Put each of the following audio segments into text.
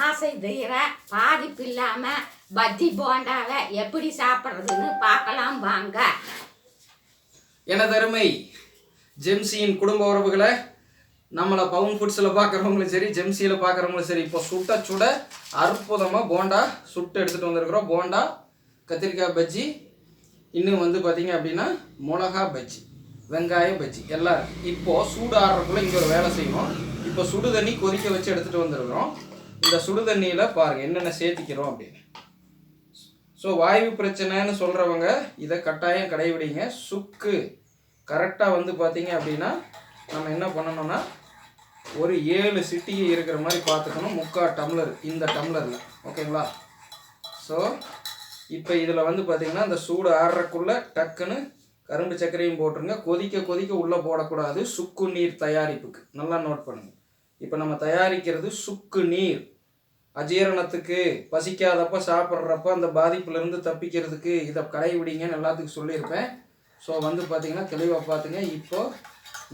ஆசை தீர பாதிப்பு இல்லாமல் பஜ்ஜி போண்டாவை எப்படி சாப்பிட்றதுன்னு பார்க்கலாம் வாங்க. எனதருமை ஜெம்சியின் குடும்ப உறவுகளை, நம்மளை பவுன் ஃபுட்ஸில் பார்க்குறவங்களும் சரி, ஜெம்சியில் பார்க்குறவங்களும் சரி, இப்போ சுட்ட சுட அற்புதமாக போண்டா சுட்டு எடுத்துகிட்டு வந்திருக்கிறோம். போண்டா, கத்திரிக்காய் பஜ்ஜி, இன்னும் வந்து பார்த்தீங்க அப்படின்னா மிளகா பஜ்ஜி, வெங்காய பஜ்ஜி எல்லாம் இருக்குது. இப்போது சூடு ஆடுறதுக்குள்ளே இங்கே ஒரு வேலை செய்யணும். இப்போ சுடு தண்ணி கொதிக்க வச்சு எடுத்துகிட்டு வந்துருக்கிறோம். இந்த சுடு தண்ணியில் பாருங்கள் என்னென்ன சேர்த்திக்கிறோம் அப்படின்னு. ஸோ வாயு பிரச்சனைன்னு சொல்கிறவங்க இதை கட்டாயம் கடைபிடிங்க. சுக்கு கரெக்டாக வந்து பார்த்தீங்க அப்படின்னா நம்ம என்ன பண்ணணும்னா ஒரு 7 சிட்டிகை இருக்கிற மாதிரி பார்த்துக்கணும். 3/4 டம்ளர் இந்த டம்ளரில், ஓகேங்களா? ஸோ இப்போ இதில் வந்து பார்த்திங்கன்னா இந்த சூடு ஆடுறக்குள்ளே டக்குன்னு கரும்பு சர்க்கரையும் போட்டுருங்க. கொதிக்க கொதிக்க உள்ளே போடக்கூடாது. சுக்கு நீர் தயாரிப்புக்கு நல்லா நோட் பண்ணுங்கள். இப்போ நம்ம தயாரிக்கிறது சுக்கு நீர். அஜீரணத்துக்கு, பசிக்காதப்ப சாப்பிட்றப்ப அந்த பாதிப்புலேருந்து தப்பிக்கிறதுக்கு இதை கடைபிடிங்கன்னு எல்லாத்துக்கும் சொல்லியிருப்பேன். ஸோ வந்து பார்த்திங்கன்னா தெளிவாக பார்த்துங்க. இப்போது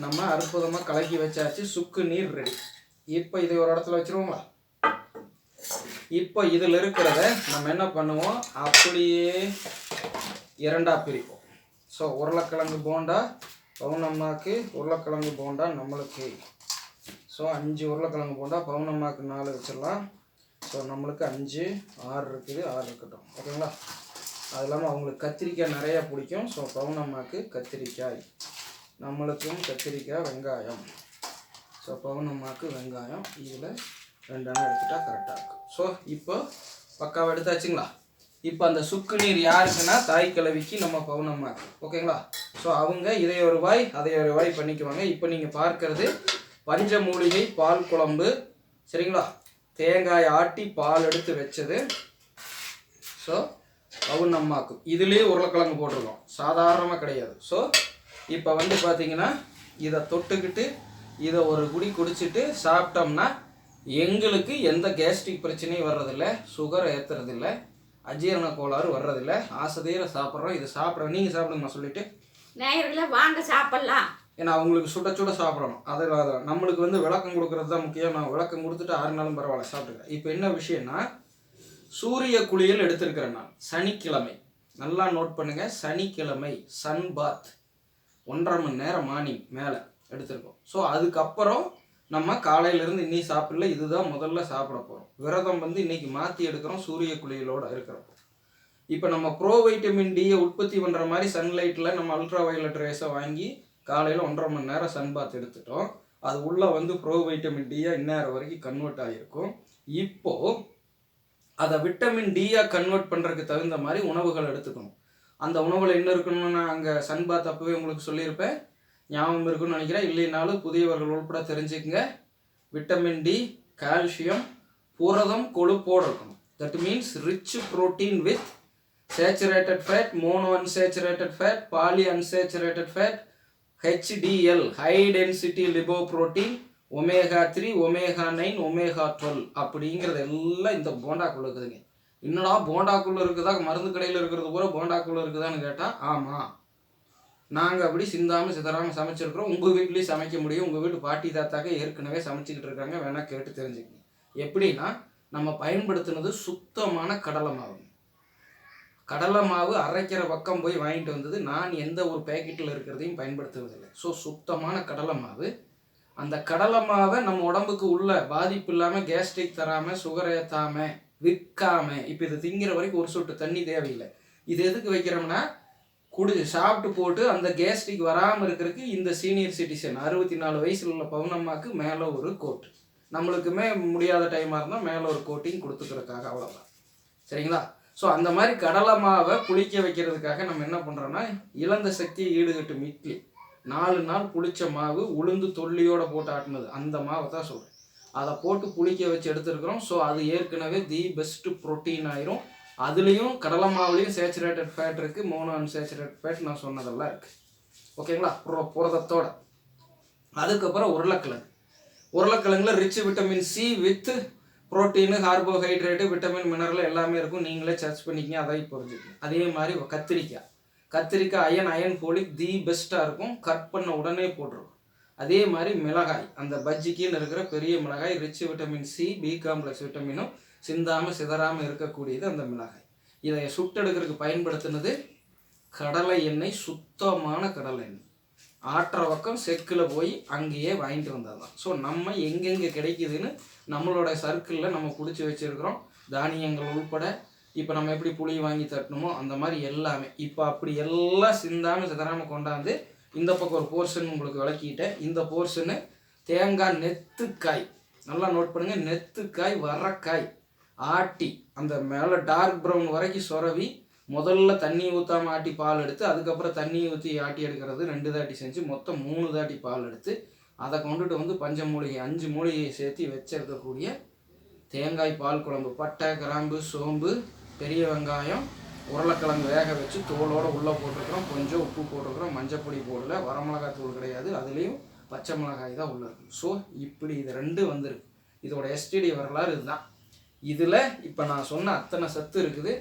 நம்ம அற்புதமாக கலக்கி வச்சாச்சு. சுக்கு நீர் ரெடி. இப்போ இதை ஒரு இடத்துல வச்சுருவோங்களா? இப்போ இதில் இருக்கிறத நம்ம என்ன பண்ணுவோம், அப்படியே 2ஆக பிரிப்போம். ஸோ உருளைக்கிழங்கு போண்டா பவுனம்மாக்கு, உருளைக்கிழங்கு போண்டா நம்மளுக்கு. ஸோ 5 உருளைக்கிழங்கு போண்டா, பவுனம்மாக்கு 4 வச்சிடலாம். ஸோ நம்மளுக்கு 5, 6 இருக்குது, 6 இருக்கட்டும், ஓகேங்களா? அது இல்லாமல் அவங்களுக்கு கத்திரிக்காய் நிறையா பிடிக்கும். ஸோ பவுனம்மாக்கு கத்திரிக்காய், நம்மளுக்கும் கத்திரிக்காய், வெங்காயம். ஸோ பவுனம்மாக்கு வெங்காயம் இதில் 2 எண்ணெய் எடுத்துட்டா கரெக்டாக இருக்கும். ஸோ இப்போ பக்காவை எடுத்தாச்சுங்களா? இப்போ அந்த சுக்கு நீர் யாருக்குன்னா தாய் கிழவிக்கு, நம்ம பவுனம்மாக்கு, ஓகேங்களா? ஸோ அவங்க இதை ஒரு வாய் அதை ஒரு வாய் பண்ணிக்குவாங்க. இப்போ நீங்கள் பார்க்கறது பஞ்சமூலிகை பால் குழம்பு, சரிங்களா? தேங்காய் ஆட்டி பால் எடுத்து வச்சது. ஸோ பவுனம்மாக்கு இதுலேயே உருளைக்கிழங்கு போட்டிருக்கோம், சாதாரணமாக கிடையாது. ஸோ இப்போ வந்து பார்த்தீங்கன்னா இதை தொட்டுக்கிட்டு இதை ஒரு குடி குடிச்சிட்டு சாப்பிட்டோம்னா எங்களுக்கு எந்த கேஸ்ட்ரிக் பிரச்சனையும் வர்றதில்லை, சுகர் ஏற்றுறதில்ல, அஜீரண கோளாறு வர்றதில்லை. ஆசைதீர சாப்பிட்றோம். இதை சாப்பிட்றோம். நீங்கள் சாப்பிடுங்க சொல்லிவிட்டு நேயர்களே வாங்க சாப்பிட்லாம். ஏன்னா அவங்களுக்கு சுட சுட சாப்பிடணும். அதில் நம்மளுக்கு வந்து விளக்கம் கொடுக்கறது தான் முக்கியம். நான் விளக்கம் கொடுத்துட்டு 6 நாளும் பரவாயில்ல சாப்பிட்டுக்கிறேன். இப்போ என்ன விஷயம்னா, சூரிய குளியல் எடுத்திருக்கிறேன் நான். சனிக்கிழமை நல்லா நோட் பண்ணுங்கள். சனிக்கிழமை சன் பாத் 1.5 மணி நேரம் மார்னிங் மேலே எடுத்திருக்கோம். ஸோ அதுக்கப்புறம் நம்ம காலையிலேருந்து இன்னி சாப்பிடல, இதுதான் முதல்ல சாப்பிட போகிறோம். விரதம் வந்து இன்றைக்கி மாற்றி எடுக்கிறோம், சூரிய குளியலோடு இருக்கிறோம். இப்போ நம்ம ப்ரோ வைட்டமின் டியை உற்பத்தி பண்ணுற மாதிரி சன்லைட்டில் நம்ம அல்ட்ரா வயலட் ரேஸை வாங்கி காலையில் 1.5 மணி நேரம் சன் பாத் எடுத்துட்டோம். அது உள்ளே வந்து ப்ரோ வைட்டமின் டியாக இந்நேரம் வரைக்கும் கன்வெர்ட் ஆகிருக்கும். இப்போது அதை விட்டமின் டியாக கன்வெர்ட் பண்ணுறதுக்கு தகுந்த மாதிரி உணவுகள் எடுத்துக்கணும். அந்த உணவில் என்ன இருக்கணும்னு நான் அங்கே சன் பாத் அப்போவே உங்களுக்கு சொல்லியிருப்பேன், ஞாபகம் இருக்குன்னு நினைக்கிறேன். இல்லைனாலும் புதியவர்கள் உள்பட தெரிஞ்சுக்கங்க. விட்டமின் டி, கால்சியம், புரதம், கொழுப்போடு இருக்கணும். That means rich protein with saturated fat, mono unsaturated fat, poly unsaturated fat, HDL high density lipoprotein, omega 3, omega 9, omega 12 அப்படிங்கிறது எல்லாம் இந்த போண்டாக்குள்ளே இருக்குதுங்க. என்னடா போண்டாக்குள்ளே இருக்குதா, மருந்து கடையில் இருக்கிறது பூரா போண்டாக்குள்ளே இருக்குதான்னு கேட்டால் ஆமாம், நாங்கள் அப்படி சிந்தாமல் சிதறாமல் சமைச்சிருக்கிறோம். உங்கள் வீட்லேயும் சமைக்க முடியும். உங்கள் வீட்டு பாட்டி தாத்தாக்க ஏற்கனவே சமைச்சிக்கிட்டு இருக்காங்க, வேணால் கேட்டு தெரிஞ்சுக்கங்க. எப்படின்னா, நம்ம பயன்படுத்தினது சுத்தமான கடலை மாவு. கடலை மாவு அரைக்கிற பக்கம் போய் வாங்கிட்டு வந்தது. நான் எந்த ஒரு பேக்கெட்டில் இருக்கிறதையும் பயன்படுத்துவதில்லை. ஸோ சுத்தமான கடலை மாவு. அந்த கடலை மாவை நம்ம உடம்புக்கு உள்ள பாதிப்பு இல்லாமல், கேஸ்ட்ரிக் தராமல், சுகர் ஏற்றாமல், விற்காமல், இப்போ இது திங்கிற வரைக்கும் ஒரு சொட்டு தண்ணி தேவையில்லை. இது எதுக்கு வைக்கிறோம்னா, சாப்பிட்டு போட்டு அந்த கேஸ்ட்ரிக் வராமல் இருக்கிறதுக்கு இந்த சீனியர் சிட்டிசன் 64 வயசில் உள்ள பவுனம்மாக்கு மேலே ஒரு கோட், நம்மளுக்குமே முடியாத டைமாக இருந்தால் மேலே ஒரு கோட்டிங் கொடுத்துக்கிறதுக்காக, அவ்வளோதான். சரிங்களா? ஸோ அந்த மாதிரி கடலை மாவை புளிக்க வைக்கிறதுக்காக நம்ம என்ன பண்ணுறோன்னா, இழந்த சக்தியை ஈடுகட்டும் இட்லி 4 நாள் புளிச்ச மாவு, உளுந்து தொல்லியோடு போட்டு ஆட்டினது, அந்த மாவை தான் சொல்கிறேன். அதை போட்டு புளிக்க வச்சு எடுத்துருக்குறோம். ஸோ அது ஏற்கனவே தி பெஸ்ட்டு ப்ரோட்டீன் ஆயிரும். அதுலேயும் கடலை மாவுலேயும் சேச்சுரேட்டட் ஃபேட் இருக்குது, மோனோ அன்சேச்சுரேட்டட் ஃபேட் நான் சொன்னதெல்லாம் இருக்குது, ஓகேங்களா? புரதத்தோட. அதுக்கப்புறம் உருளைக்கிழங்குல rich vitamin C with protein, carbohydrate, vitamin, mineral எல்லாமே இருக்கும். நீங்களே சர்ச் பண்ணிக்கிங்க, அதை புரிஞ்சுக்கங்க. அதே மாதிரி கத்திரிக்காய் அயன் ஃபோலிக் தி பெஸ்ட்டாக இருக்கும். கட் பண்ண உடனே போட்டுருக்கும். அதே மாதிரி மிளகாய், அந்த பஜ்ஜிக்குன்னு இருக்கிற பெரிய மிளகாய் rich vitamin C, B complex விட்டமினும் சிந்தாமல் சிதறாமல் இருக்கக்கூடியது அந்த மிளகாய். இதை சுட்டெடுக்கிறதுக்கு பயன்படுத்தினது கடலை எண்ணெய், சுத்தமான கடலை எண்ணெய். ஆற்ற பக்கம் செக்கில் போய் அங்கேயே வாங்கிட்டு வந்தது தான். ஸோ நம்ம எங்கெங்கே கிடைக்குதுன்னு நம்மளோட சர்க்கிளில் நம்ம பிடிச்சி வச்சுருக்கிறோம். தானியங்கள் உள்பட இப்போ நம்ம எப்படி புளி வாங்கி தட்டணுமோ அந்த மாதிரி எல்லாமே இப்போ அப்படி எல்லாம் சிந்தாமல் சிதறாமல் கொண்டாந்து இந்த பக்கம் ஒரு போர்ஷன் உங்களுக்கு விளக்கிட்டேன். இந்த போர்ஷனு தேங்காய் நெத்துக்காய், நல்லா நோட் பண்ணுங்கள், நெத்துக்காய் வரக்காய் ஆட்டி அந்த மேலே டார்க் ப்ரௌன் வரைக்கும் சொரவி முதல்ல தண்ணி ஊற்றாமல் ஆட்டி பால் எடுத்து அதுக்கப்புறம் தண்ணி ஊற்றி ஆட்டி எடுக்கிறது 2 தாட்டி செஞ்சு மொத்தம் 3 தாட்டி பால் எடுத்து அதை கொண்டுட்டு வந்து பஞ்சமூலிகை 5 மூலிகையை சேர்த்து வச்சிருக்கக்கூடிய தேங்காய் பால் குழம்பு. பட்டை, கிராம்பு, சோம்பு, பெரிய வெங்காயம், உருளைக்கிழங்கு வேக வச்சு தோலோடு உள்ளே போட்டிருக்கிறோம். கொஞ்சம் உப்பு போட்டிருக்கிறோம், மஞ்சப்பொடி போடல, வரமிளகாய் தூள் கிடையாது, அதுலேயும் பச்சை மிளகாய் தான் உள்ளே இருக்குது. ஸோ இப்படி இது 2 வந்துருக்கு. இதோட எஸ்டிடி வரலாறு இதுதான். இதில் இப்போ நான் சொன்ன அத்தனை சத்து இருக்குது.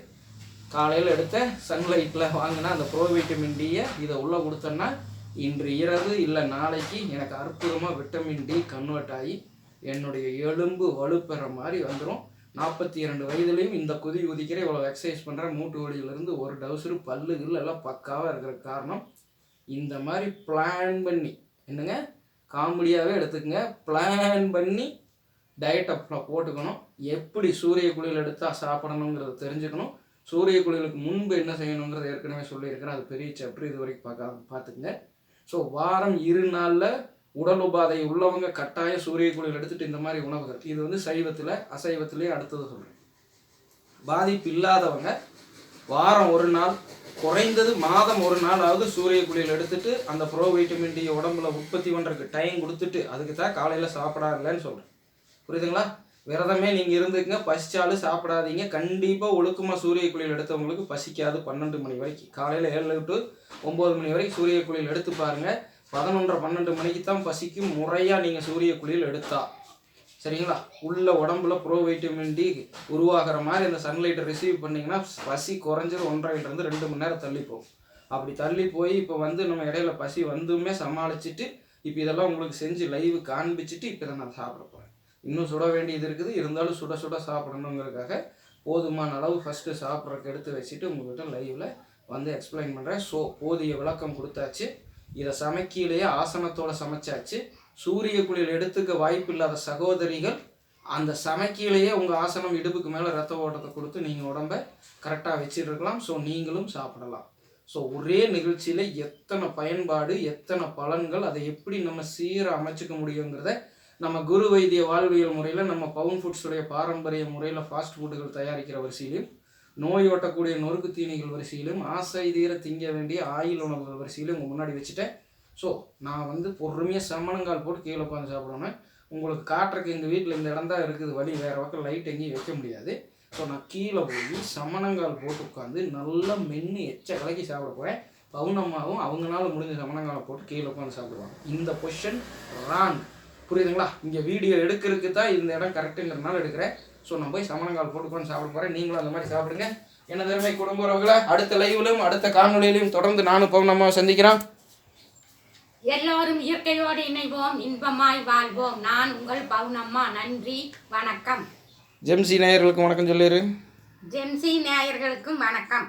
காலையில் எடுத்த சன்லைட்டில் வாங்கினா அந்த ப்ரோ விட்டமின் டியை இதை உள்ளே கொடுத்தோன்னா இன்று இரவு இல்லை நாளைக்கு எனக்கு அற்புதமாக விட்டமின் டி கன்வெர்ட் ஆகி என்னுடைய எலும்பு வலுப்பெற மாதிரி வந்துடும். 42 வயதுலேயும் இந்த குதிக்கிற இவ்வளோ எக்ஸசைஸ் பண்ணுறேன். மூட்டு வலியிலேருந்து ஒரு டவுசரு பல்லுகள் எல்லாம் பக்காவாக இருக்கிற காரணம் இந்த மாதிரி பிளான் பண்ணி, என்னங்க காமெடியாகவே எடுத்துக்கங்க, பிளான் பண்ணி டயட்டை போட்டுக்கணும். எப்படி சூரிய குளியல் எடுத்தால் சாப்பிடணுங்கிறத தெரிஞ்சுக்கணும். சூரிய குளியலுக்கு முன்பு என்ன செய்யணுங்கிறது ஏற்கனவே சொல்லியிருக்கிறேன். அது பெரிய சாப்டர், இது வரைக்கும் பார்த்துக்குங்க. ஸோ வாரம் 2 நாளில் உடல் உபாதை உள்ளவங்க கட்டாயம் சூரிய குளியல் எடுத்துகிட்டு இந்த மாதிரி உணவுகள், இது வந்து சைவத்தில் அசைவத்திலே அடுத்தது சொல்கிறேன். பாதிப்பு இல்லாதவங்க வாரம் 1 நாள், குறைந்தது மாதம் 1 நாளாவது சூரிய குளியல் எடுத்துகிட்டு அந்த ப்ரோ வைட்டமின் டி உடம்புல உற்பத்தி பண்ணுறதுக்கு டைம் கொடுத்துட்டு அதுக்கு தான் காலையில் சாப்பிடாதுலன்னு சொல்கிறேன். புரியுதுங்களா? விரதமே நீங்கள் இருந்துக்குங்க, பசிச்சாலும் சாப்பிடாதீங்க. கண்டிப்பாக ஒழுக்கமாக சூரிய குளியல் எடுத்தவங்களுக்கு பசிக்காது. 12 மணி வரைக்கும், காலையில் 7 to 9 மணி வரைக்கும் சூரிய குளியல் எடுத்து பாருங்கள். 11:30-12 மணிக்கு தான் பசிக்கும். முறையாக நீங்கள் சூரிய குளியல் எடுத்தா சரிங்களா? உள்ள உடம்புல ப்ரோ வைட்டமின் டி உருவாகிற மாதிரி அந்த சன்லைட்டை ரிசீவ் பண்ணிங்கன்னா பசி குறைஞ்சது 1.5 to 2 மணி நேரம் தள்ளி போகும். அப்படி தள்ளி போய் இப்போ வந்து நம்ம இடையில பசி வந்துமே சமாளிச்சுட்டு இப்போ இதெல்லாம் உங்களுக்கு செஞ்சு லைவ் காண்பிச்சுட்டு இப்போ தான் நான் சாப்பிட போகிறேன். இன்னும் சுட வேண்டியது இருக்குது, இருந்தாலும் சுட சுட சாப்பிடணுங்கிறதுக்காக போதுமான அளவு ஃபஸ்ட்டு சாப்பிட்றதுக்கு எடுத்து வச்சுட்டு உங்கள்கிட்ட லைவில் வந்து எக்ஸ்பிளைன் பண்ணுறேன். ஸோ போதிய விளக்கம் கொடுத்தாச்சு. இதை சமைக்கையிலேயே ஆசனத்தோடு சமைச்சாச்சு. சூரிய குளியல் எடுத்துக்க வாய்ப்பு இல்லாத சகோதரிகள் அந்த சமைக்கையிலேயே உங்கள் ஆசனம் இடுப்புக்கு மேலே ரத்த ஓட்டத்தை கொடுத்து நீங்கள் உடம்பை கரெக்டாக வச்சுருக்கலாம். ஸோ நீங்களும் சாப்பிடலாம். ஸோ ஒரே நிகழ்ச்சியில் எத்தனை பயன்பாடு, எத்தனை பலன்கள், அதை எப்படி நம்ம சீராக அமைச்சிக்க முடியுங்கிறத நம்ம குரு வைத்திய வாழ்வியல் முறையில், நம்ம பவுன் ஃபுட்ஸுடைய பாரம்பரிய முறையில் ஃபாஸ்ட் ஃபுட்டுகள் தயாரிக்கிற வரிசையிலும், நோய் ஓட்டக்கூடிய நொறுக்கு தீனிகள் வரிசையிலும், ஆசை தீர திங்க வேண்டிய ஆயில் உணவுகள் வரிசையிலும் உங்கள் முன்னாடி வச்சுட்டேன். ஸோ நான் வந்து பொறுமையாக சமணங்கால் போட்டு கீழே உட்காந்து சாப்பிடணும். உங்களுக்கு காட்டுறக்கு எங்கள் வீட்டில் இந்த இடம் தான் இருக்குது, வழி வேறு பக்கம் லைட் எங்கேயும் வைக்க முடியாது. ஸோ நான் கீழே போய் சமணங்கால் போட்டு உட்காந்து நல்லா மென்று எச்ச கலக்கி சாப்பிட போகிறேன். பவுனம்மாவும் அவங்களால முடிஞ்ச சமணங்காலை போட்டு கீழே உட்காந்து சாப்பிடுவாங்க. இந்த பொசிஷன் ராங். புரியுதுங்களா? இங்கே வீடியோ எடுக்கிறதுக்கு தான் இந்த இடம் கரெக்டுங்கிறதுனால எடுக்கிறேன். ஸோ நான் போய் சமணங்கால் போட்டுக்கொண்டு சாப்பிட போகிறேன். நீங்களும் அந்த மாதிரி சாப்பிடுங்க. என்ன திறமை குடும்ப உறவுகளை அடுத்த லைவ்லையும் அடுத்த காணொலியிலையும் தொடர்ந்து நானும் பவுனம்மாவை சந்திக்கிறேன். எல்லோரும் இயற்கையோடு இணைவோம், இன்பமாய் வாழ்வோம். நான் உங்கள் பவுனம்மா. நன்றி, வணக்கம். ஜெம்சி நேயர்களுக்கும் வணக்கம் சொல்லிடு. ஜெம்சி நேயர்களுக்கும் வணக்கம்.